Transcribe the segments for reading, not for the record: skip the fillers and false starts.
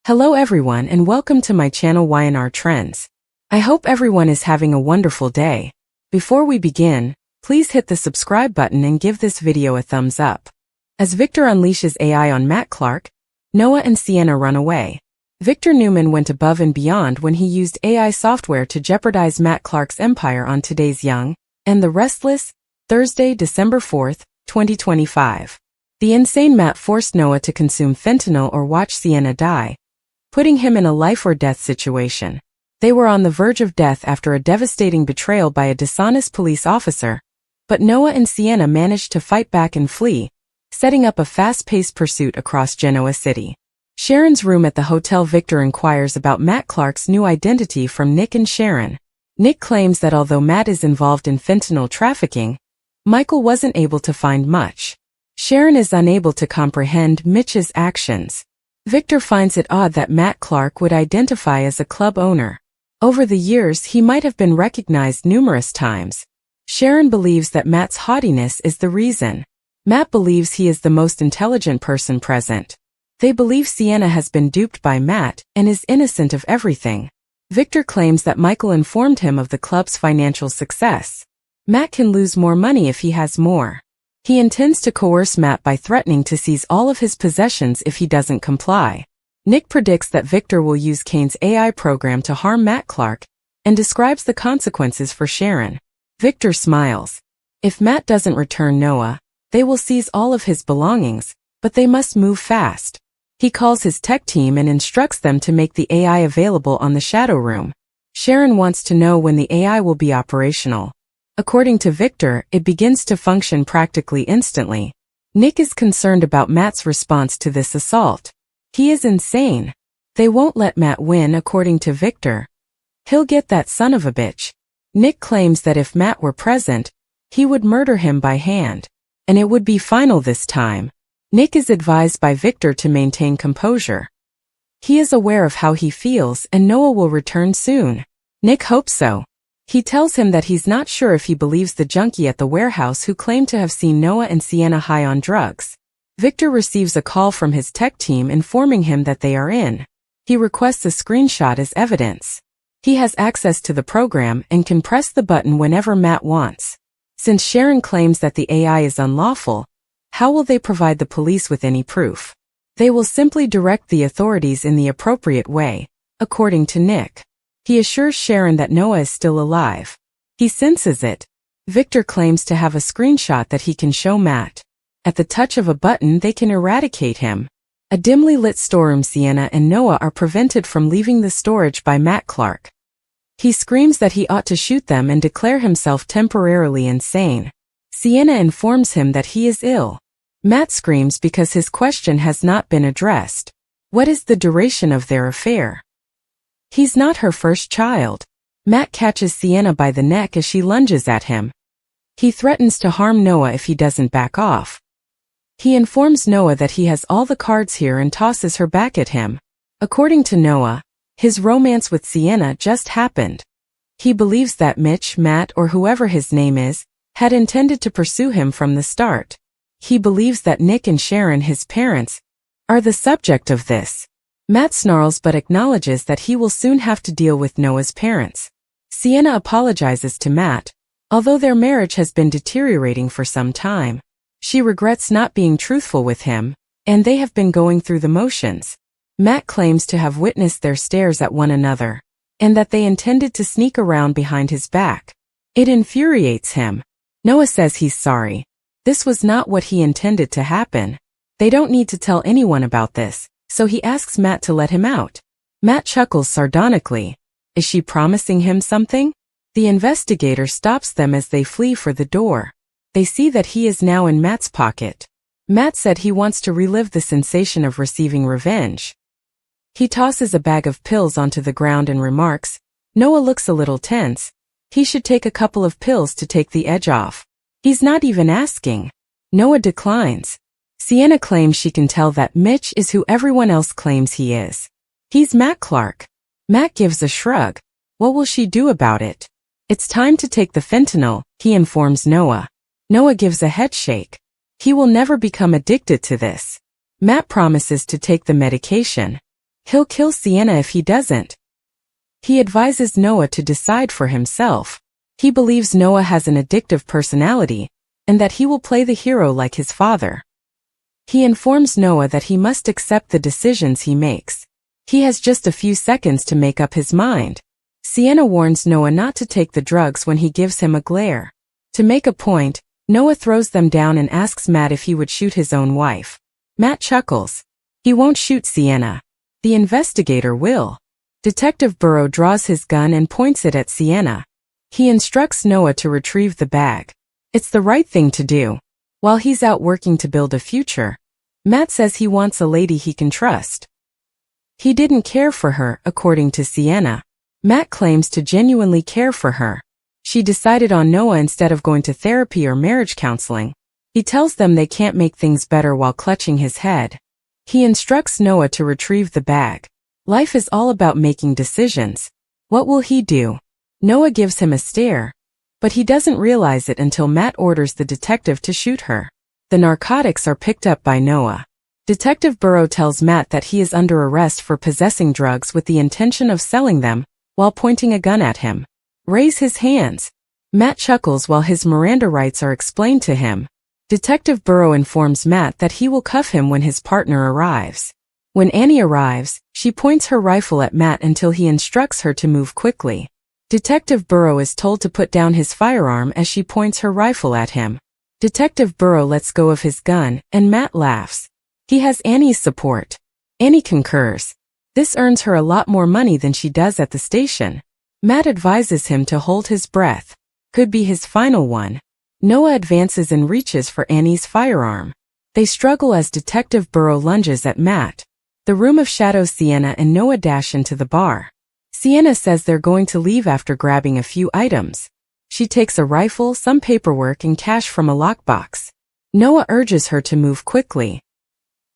Hello everyone and welcome to my channel YNR Trends. I hope everyone is having a wonderful day. Before we begin, please hit the subscribe button and give this video a thumbs up. As Victor unleashes AI on Matt Clark, Noah and Sienna run away. Victor Newman went above and beyond when he used AI software to jeopardize Matt Clark's empire on Today's Young and the Restless, Thursday, December 4th, 2025. The insane Matt forced Noah to consume fentanyl or watch Sienna die, putting him in a life-or-death situation. They were on the verge of death after a devastating betrayal by a dishonest police officer, but Noah and Sienna managed to fight back and flee, setting up a fast-paced pursuit across Genoa City. Sharon's room at the hotel. Victor inquires about Matt Clark's new identity from Nick and Sharon. Nick claims that although Matt is involved in fentanyl trafficking, Michael wasn't able to find much. Sharon is unable to comprehend Mitch's actions. Victor finds it odd that Matt Clark would identify as a club owner. Over the years, he might have been recognized numerous times. Sharon believes that Matt's haughtiness is the reason. Matt believes he is the most intelligent person present. They believe Sienna has been duped by Matt and is innocent of everything. Victor claims that Michael informed him of the club's financial success. Matt can lose more money if he has more. He intends to coerce Matt by threatening to seize all of his possessions if he doesn't comply. Nick predicts that Victor will use Kane's AI program to harm Matt Clark and describes the consequences for Sharon. Victor smiles. If Matt doesn't return Noah, they will seize all of his belongings, but they must move fast. He calls his tech team and instructs them to make the AI available on the shadow room. Sharon wants to know when the AI will be operational. According to Victor, it begins to function practically instantly. Nick is concerned about Matt's response to this assault. He is insane. They won't let Matt win, according to Victor. He'll get that son of a bitch. Nick claims that if Matt were present, he would murder him by hand. And it would be final this time. Nick is advised by Victor to maintain composure. He is aware of how he feels and Noah will return soon. Nick hopes so. He tells him that he's not sure if he believes the junkie at the warehouse who claimed to have seen Noah and Sienna high on drugs. Victor receives a call from his tech team informing him that they are in. He requests a screenshot as evidence. He has access to the program and can press the button whenever Matt wants. Since Sharon claims that the AI is unlawful, how will they provide the police with any proof? They will simply direct the authorities in the appropriate way, according to Nick. He assures Sharon that Noah is still alive. He senses it. Victor claims to have a screenshot that he can show Matt. At the touch of a button, they can eradicate him. A dimly lit storeroom. Sienna and Noah are prevented from leaving the storage by Matt Clark. He screams that he ought to shoot them and declare himself temporarily insane. Sienna informs him that he is ill. Matt screams because his question has not been addressed. What is the duration of their affair? He's not her first child. Matt catches Sienna by the neck as she lunges at him. He threatens to harm Noah if he doesn't back off. He informs Noah that he has all the cards here and tosses her back at him. According to Noah, his romance with Sienna just happened. He believes that Mitch, Matt, or whoever his name is, had intended to pursue him from the start. He believes that Nick and Sharon, his parents, are the subject of this. Matt snarls but acknowledges that he will soon have to deal with Noah's parents. Sienna apologizes to Matt, although their marriage has been deteriorating for some time. She regrets not being truthful with him, and they have been going through the motions. Matt claims to have witnessed their stares at one another, and that they intended to sneak around behind his back. It infuriates him. Noah says he's sorry. This was not what he intended to happen. They don't need to tell anyone about this. So he asks Matt to let him out. Matt chuckles sardonically. Is she promising him something? The investigator stops them as they flee for the door. They see that he is now in Matt's pocket. Matt said he wants to relive the sensation of receiving revenge. He tosses a bag of pills onto the ground and remarks, Noah looks a little tense. He should take a couple of pills to take the edge off. He's not even asking. Noah declines. Sienna claims she can tell that Mitch is who everyone else claims he is. He's Matt Clark. Matt gives a shrug. What will she do about it? It's time to take the fentanyl, he informs Noah. Noah gives a head shake. He will never become addicted to this. Matt promises to take the medication. He'll kill Sienna if he doesn't. He advises Noah to decide for himself. He believes Noah has an addictive personality, and that he will play the hero like his father. He informs Noah that he must accept the decisions he makes. He has just a few seconds to make up his mind. Sienna warns Noah not to take the drugs when he gives him a glare. To make a point, Noah throws them down and asks Matt if he would shoot his own wife. Matt chuckles. He won't shoot Sienna. The investigator will. Detective Burrow draws his gun and points it at Sienna. He instructs Noah to retrieve the bag. It's the right thing to do. While he's out working to build a future, Matt says he wants a lady he can trust. He didn't care for her, according to Sienna. Matt claims to genuinely care for her. She decided on Noah instead of going to therapy or marriage counseling. He tells them they can't make things better while clutching his head. He instructs Noah to retrieve the bag. Life is all about making decisions. What will he do? Noah gives him a stare, but he doesn't realize it until Matt orders the detective to shoot her. The narcotics are picked up by Noah. Detective Burrow tells Matt that he is under arrest for possessing drugs with the intention of selling them, while pointing a gun at him. Raise his hands. Matt chuckles while his Miranda rights are explained to him. Detective Burrow informs Matt that he will cuff him when his partner arrives. When Annie arrives, she points her rifle at Matt until he instructs her to move quickly. Detective Burrow is told to put down his firearm as she points her rifle at him. Detective Burrow lets go of his gun, and Matt laughs. He has Annie's support. Annie concurs. This earns her a lot more money than she does at the station. Matt advises him to hold his breath. Could be his final one. Noah advances and reaches for Annie's firearm. They struggle as Detective Burrow lunges at Matt. The room of shadows Sienna and Noah dash into the bar. Sienna says they're going to leave after grabbing a few items. She takes a rifle, some paperwork, and cash from a lockbox. Noah urges her to move quickly.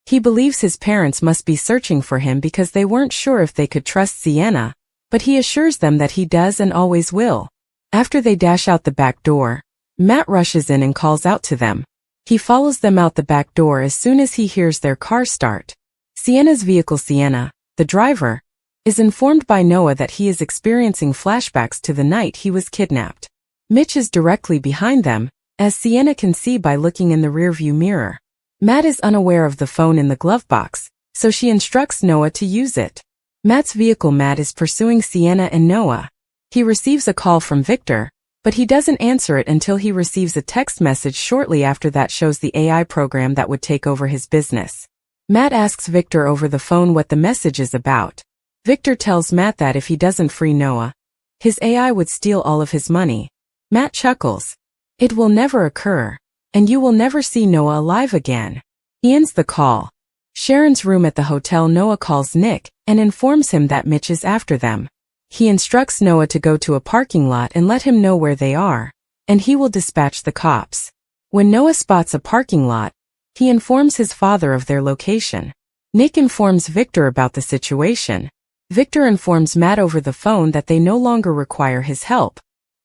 He believes his parents must be searching for him because they weren't sure if they could trust Sienna, but he assures them that he does and always will. After they dash out the back door, Matt rushes in and calls out to them. He follows them out the back door as soon as he hears their car start. Sienna's vehicle, Sienna, the driver, is informed by Noah that he is experiencing flashbacks to the night he was kidnapped. Mitch is directly behind them, as Sienna can see by looking in the rearview mirror. Matt is unaware of the phone in the glove box, so she instructs Noah to use it. Matt's vehicle Matt is pursuing Sienna and Noah. He receives a call from Victor, but he doesn't answer it until he receives a text message shortly after that shows the AI program that would take over his business. Matt asks Victor over the phone what the message is about. Victor tells Matt that if he doesn't free Noah, his AI would steal all of his money. Matt chuckles. It will never occur, and you will never see Noah alive again. He ends the call. Sharon's room at the hotel. Noah calls Nick and informs him that Mitch is after them. He instructs Noah to go to a parking lot and let him know where they are, and he will dispatch the cops. When Noah spots a parking lot, he informs his father of their location. Nick informs Victor about the situation. Victor informs Matt over the phone that they no longer require his help.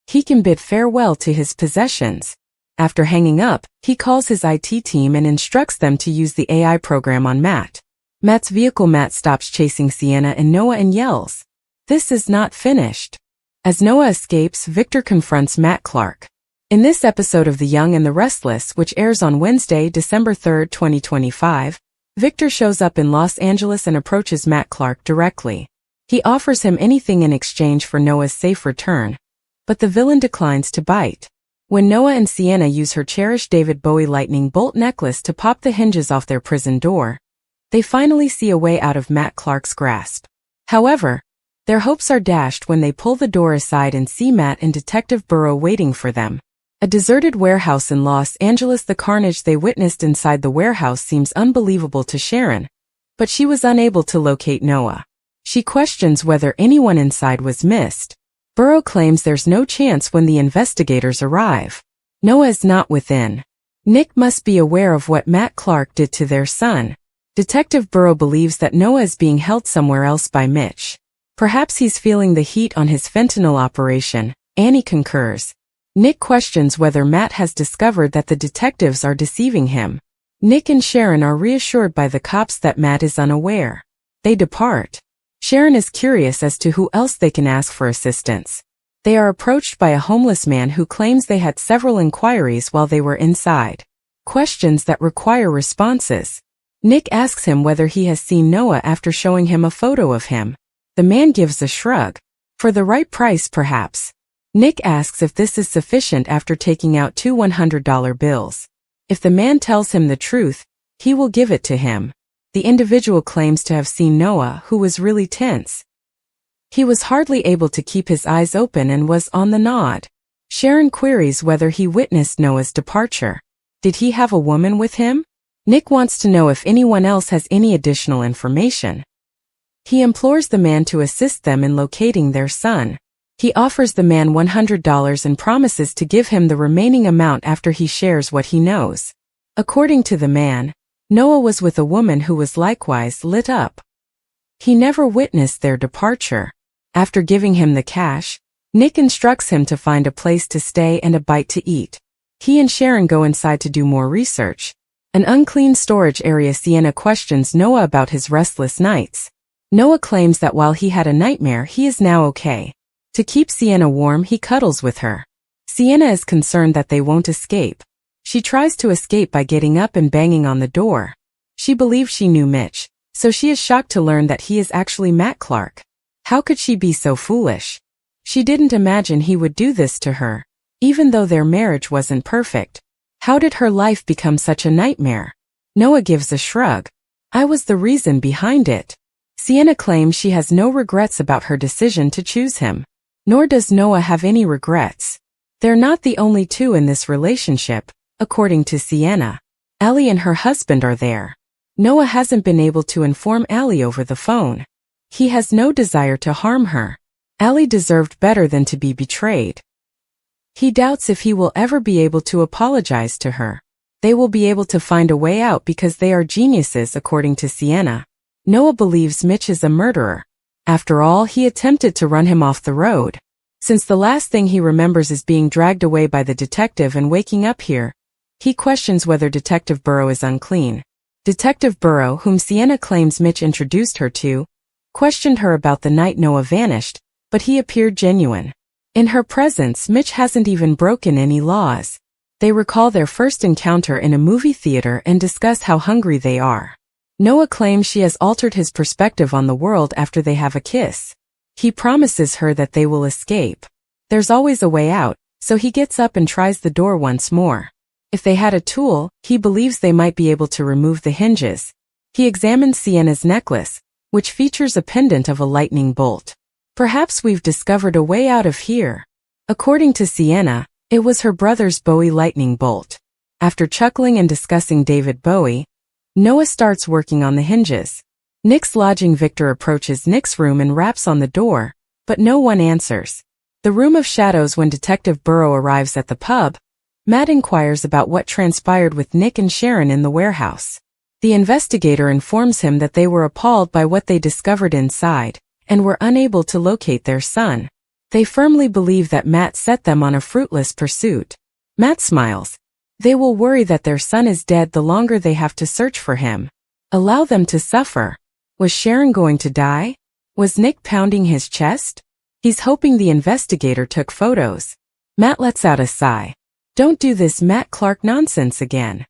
He can bid farewell to his possessions. After hanging up, he calls his IT team and instructs them to use the AI program on Matt. Matt's vehicle. Matt stops chasing Sienna and Noah and yells, "This is not finished." As Noah escapes, Victor confronts Matt Clark. In this episode of The Young and the Restless, which airs on Wednesday, December 3, 2025, Victor shows up in Los Angeles and approaches Matt Clark directly. He offers him anything in exchange for Noah's safe return, but the villain declines to bite. When Noah and Sienna use her cherished David Bowie lightning bolt necklace to pop the hinges off their prison door, they finally see a way out of Matt Clark's grasp. However, their hopes are dashed when they pull the door aside and see Matt and Detective Burrow waiting for them. A deserted warehouse in Los Angeles. The carnage they witnessed inside the warehouse seems unbelievable to Sharon, but she was unable to locate Noah. She questions whether anyone inside was missed. Burrow claims there's no chance when the investigators arrive. Noah is not within. Nick must be aware of what Matt Clark did to their son. Detective Burrow believes that Noah is being held somewhere else by Mitch. Perhaps he's feeling the heat on his fentanyl operation. Annie concurs. Nick questions whether Matt has discovered that the detectives are deceiving him. Nick and Sharon are reassured by the cops that Matt is unaware. They depart. Sharon is curious as to who else they can ask for assistance. They are approached by a homeless man who claims they had several inquiries while they were inside. Questions that require responses. Nick asks him whether he has seen Noah after showing him a photo of him. The man gives a shrug. For the right price, perhaps. Nick asks if this is sufficient after taking out two $100 bills. If the man tells him the truth, he will give it to him. The individual claims to have seen Noah, who was really tense. He was hardly able to keep his eyes open and was on the nod. Sharon queries whether he witnessed Noah's departure. Did he have a woman with him? Nick wants to know if anyone else has any additional information. He implores the man to assist them in locating their son. He offers the man $100 and promises to give him the remaining amount after he shares what he knows. According to the man, Noah was with a woman who was likewise lit up. He never witnessed their departure. After giving him the cash, Nick instructs him to find a place to stay and a bite to eat. He and Sharon go inside to do more research. An unclean storage area. Sienna questions Noah about his restless nights. Noah claims that while he had a nightmare, he is now okay. To keep Sienna warm, he cuddles with her. Sienna is concerned that they won't escape. She tries to escape by getting up and banging on the door. She believes she knew Mitch, so she is shocked to learn that he is actually Matt Clark. How could she be so foolish? She didn't imagine he would do this to her, even though their marriage wasn't perfect. How did her life become such a nightmare? Noah gives a shrug. I was the reason behind it. Sienna claims she has no regrets about her decision to choose him. Nor does Noah have any regrets. They're not the only two in this relationship, according to Sienna. Allie and her husband are there. Noah hasn't been able to inform Allie over the phone. He has no desire to harm her. Allie deserved better than to be betrayed. He doubts if he will ever be able to apologize to her. They will be able to find a way out because they are geniuses, according to Sienna. Noah believes Mitch is a murderer. After all, he attempted to run him off the road. Since the last thing he remembers is being dragged away by the detective and waking up here, he questions whether Detective Burrow is unclean. Detective Burrow, whom Sienna claims Mitch introduced her to, questioned her about the night Noah vanished, but he appeared genuine. In her presence, Mitch hasn't even broken any laws. They recall their first encounter in a movie theater and discuss how hungry they are. Noah claims she has altered his perspective on the world after they have a kiss. He promises her that they will escape. There's always a way out, so he gets up and tries the door once more. If they had a tool, he believes they might be able to remove the hinges. He examines Sienna's necklace, which features a pendant of a lightning bolt. Perhaps we've discovered a way out of here. According to Sienna, it was her brother's Bowie lightning bolt. After chuckling and discussing David Bowie, Noah starts working on the hinges. Nick's lodging Victor approaches Nick's room and raps on the door, but no one answers. The room of shadows. When Detective Burrow arrives at the pub, Matt inquires about what transpired with Nick and Sharon in the warehouse. The investigator informs him that they were appalled by what they discovered inside, and were unable to locate their son. They firmly believe that Matt set them on a fruitless pursuit. Matt smiles. They will worry that their son is dead the longer they have to search for him. Allow them to suffer. Was Sharon going to die? Was Nick pounding his chest? He's hoping the investigator took photos. Matt lets out a sigh. Don't do this Matt Clark nonsense again.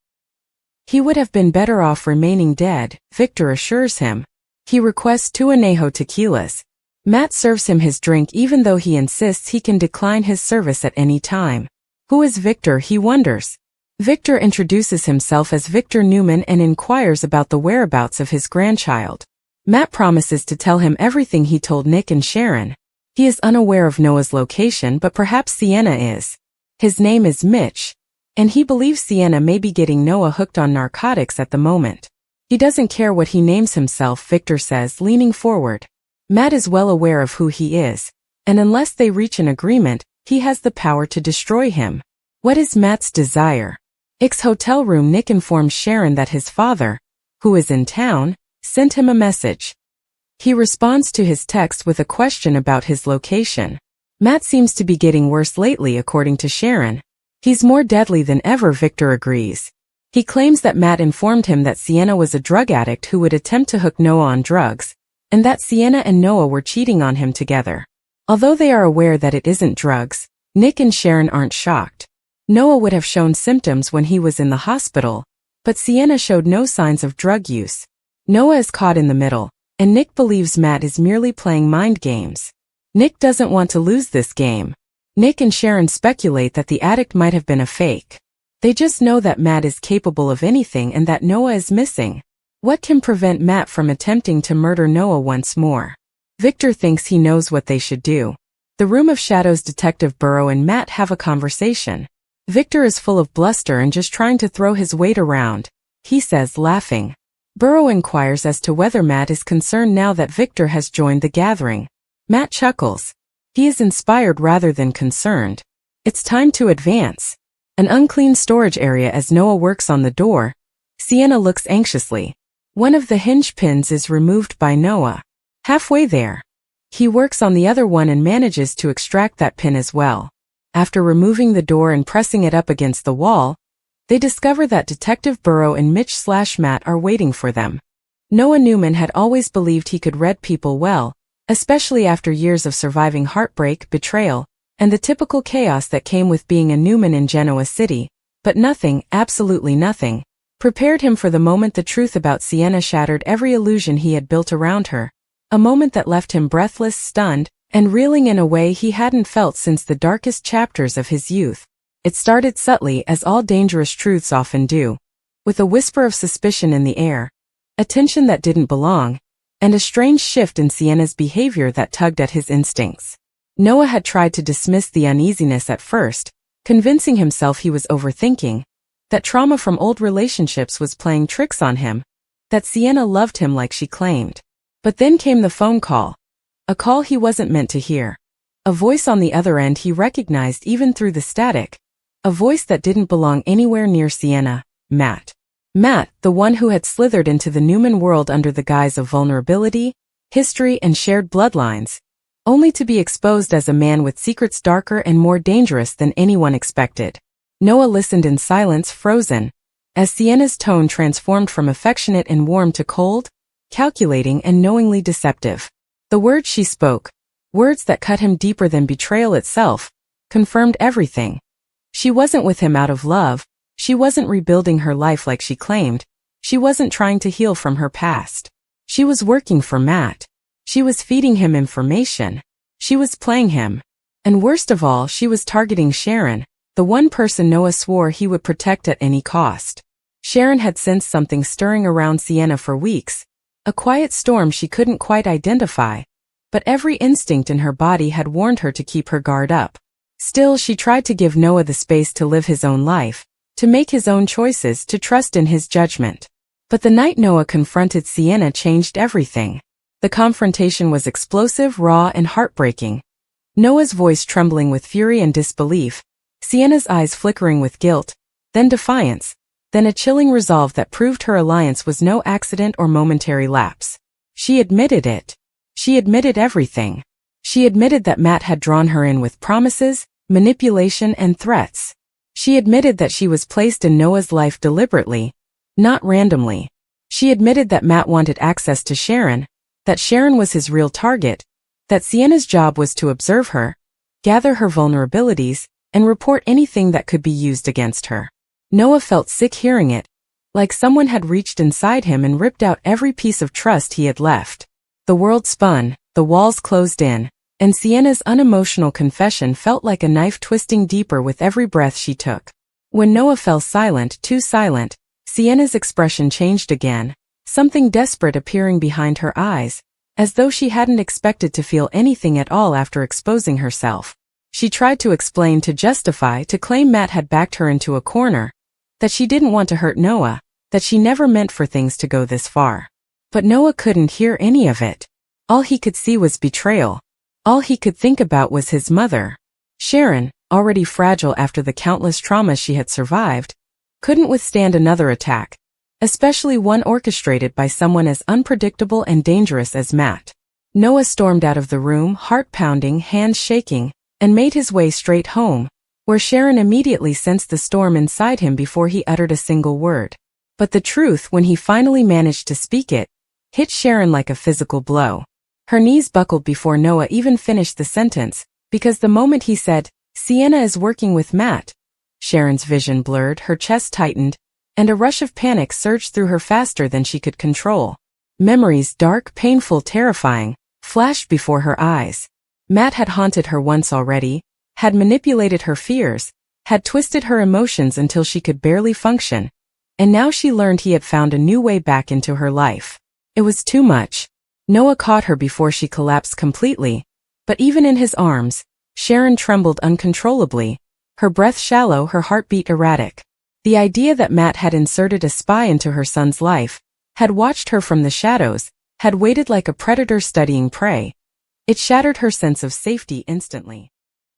He would have been better off remaining dead, Victor assures him. He requests 2 añejo tequilas. Matt serves him his drink even though he insists he can decline his service at any time. Who is Victor, he wonders. Victor introduces himself as Victor Newman and inquires about the whereabouts of his grandchild. Matt promises to tell him everything he told Nick and Sharon. He is unaware of Noah's location, but perhaps Sienna is. His name is Mitch, and he believes Sienna may be getting Noah hooked on narcotics at the moment. He doesn't care what he names himself, Victor says, leaning forward. Matt is well aware of who he is, and unless they reach an agreement, he has the power to destroy him. What is Matt's desire? Ix hotel room. Nick informs Sharon that his father, who is in town, sent him a message. He responds to his text with a question about his location. Matt seems to be getting worse lately, according to Sharon. He's more deadly than ever, Victor agrees. He claims that Matt informed him that Sienna was a drug addict who would attempt to hook Noah on drugs, and that Sienna and Noah were cheating on him together. Although they are aware that it isn't drugs, Nick and Sharon aren't shocked. Noah would have shown symptoms when he was in the hospital, but Sienna showed no signs of drug use. Noah is caught in the middle, and Nick believes Matt is merely playing mind games. Nick doesn't want to lose this game. Nick and Sharon speculate that the addict might have been a fake. They just know that Matt is capable of anything and that Noah is missing. What can prevent Matt from attempting to murder Noah once more? Victor thinks he knows what they should do. The Room of Shadows Detective Burrow and Matt have a conversation. Victor is full of bluster and just trying to throw his weight around, he says, laughing. Burrow inquires as to whether Matt is concerned now that Victor has joined the gathering. Matt chuckles. He is inspired rather than concerned. It's time to advance. An unclean storage area as Noah works on the door. Sienna looks anxiously. One of the hinge pins is removed by Noah. Halfway there, he works on the other one and manages to extract that pin as well. After removing the door and pressing it up against the wall, they discover that Detective Burrow and Mitch/Matt are waiting for them. Noah Newman had always believed he could read people well, especially after years of surviving heartbreak, betrayal, and the typical chaos that came with being a Newman in Genoa City, but nothing, absolutely nothing, prepared him for the moment the truth about Sienna shattered every illusion he had built around her, a moment that left him breathless, stunned, and reeling in a way he hadn't felt since the darkest chapters of his youth. It started subtly, as all dangerous truths often do, with a whisper of suspicion in the air, a tension that didn't belong, and a strange shift in Sienna's behavior that tugged at his instincts. Noah had tried to dismiss the uneasiness at first, convincing himself he was overthinking, that trauma from old relationships was playing tricks on him, that Sienna loved him like she claimed. But then came the phone call. A call he wasn't meant to hear. A voice on the other end he recognized even through the static. A voice that didn't belong anywhere near Sienna, Matt. Matt, the one who had slithered into the Newman world under the guise of vulnerability, history, and shared bloodlines, only to be exposed as a man with secrets darker and more dangerous than anyone expected. Noah listened in silence, frozen, as Sienna's tone transformed from affectionate and warm to cold, calculating, and knowingly deceptive. The words she spoke, words that cut him deeper than betrayal itself, confirmed everything. She wasn't with him out of love. She wasn't rebuilding her life like she claimed. She wasn't trying to heal from her past. She was working for Matt. She was feeding him information. She was playing him. And worst of all, she was targeting Sharon, the one person Noah swore he would protect at any cost. Sharon had sensed something stirring around Sienna for weeks, a quiet storm she couldn't quite identify, but every instinct in her body had warned her to keep her guard up. Still, she tried to give Noah the space to live his own life, to make his own choices, to trust in his judgment. But the night Noah confronted Sienna changed everything. The confrontation was explosive, raw, and heartbreaking. Noah's voice trembling with fury and disbelief, Sienna's eyes flickering with guilt, then defiance, then a chilling resolve that proved her alliance was no accident or momentary lapse. She admitted it. She admitted everything. She admitted that Matt had drawn her in with promises, manipulation, and threats. She admitted that she was placed in Noah's life deliberately, not randomly. She admitted that Matt wanted access to Sharon, that Sharon was his real target, that Sienna's job was to observe her, gather her vulnerabilities, and report anything that could be used against her. Noah felt sick hearing it, like someone had reached inside him and ripped out every piece of trust he had left. The world spun, the walls closed in, and Sienna's unemotional confession felt like a knife twisting deeper with every breath she took. When Noah fell silent, too silent, Sienna's expression changed again, something desperate appearing behind her eyes, as though she hadn't expected to feel anything at all after exposing herself. She tried to explain, to justify, to claim Matt had backed her into a corner, that she didn't want to hurt Noah, that she never meant for things to go this far. But Noah couldn't hear any of it. All he could see was betrayal. All he could think about was his mother. Sharon, already fragile after the countless traumas she had survived, couldn't withstand another attack, especially one orchestrated by someone as unpredictable and dangerous as Matt. Noah stormed out of the room, heart pounding, hands shaking, and made his way straight home, where Sharon immediately sensed the storm inside him before he uttered a single word. But the truth, when he finally managed to speak it, hit Sharon like a physical blow. Her knees buckled before Noah even finished the sentence, because the moment he said, "Sienna is working with Matt," Sharon's vision blurred, her chest tightened, and a rush of panic surged through her faster than she could control. Memories, dark, painful, terrifying, flashed before her eyes. Matt had haunted her once already, had manipulated her fears, had twisted her emotions until she could barely function, and now she learned he had found a new way back into her life. It was too much. Noah caught her before she collapsed completely, but even in his arms, Sharon trembled uncontrollably, her breath shallow, her heartbeat erratic. The idea that Matt had inserted a spy into her son's life, had watched her from the shadows, had waited like a predator studying prey. It shattered her sense of safety instantly.